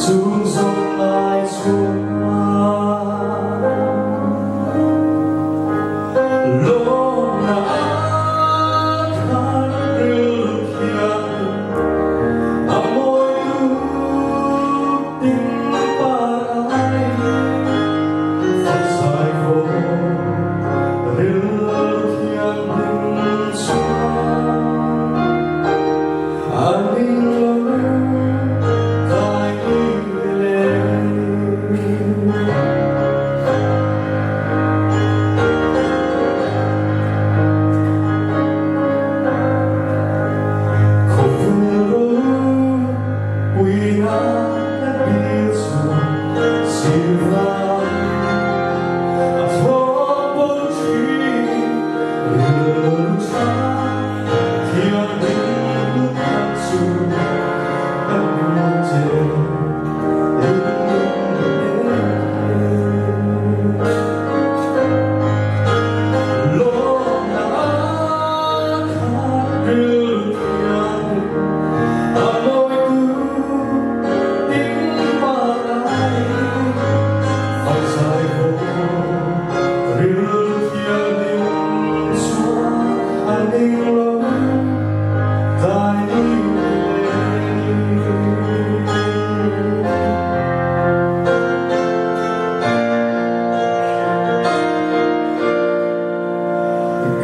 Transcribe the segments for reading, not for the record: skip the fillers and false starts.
Chúng dòng ai xuống lô na than rêu kian amoy tu tin parai phật sai vô rêu kian din xoa aning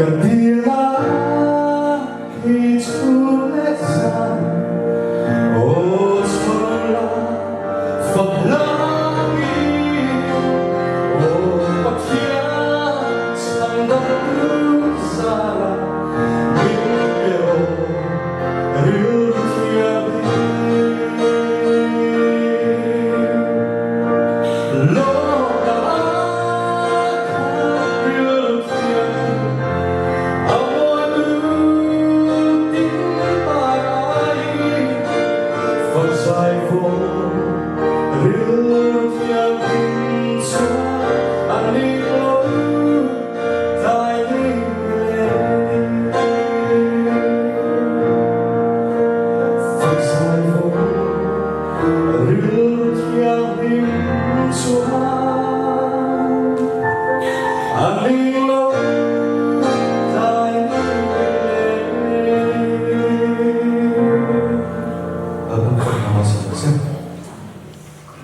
Kadila hitulezan o sola falangi o pakia sandal sala mimeo riutia sai vô rêu kian din xoa ani lối tai lên phật sai vô rêu kian din xoa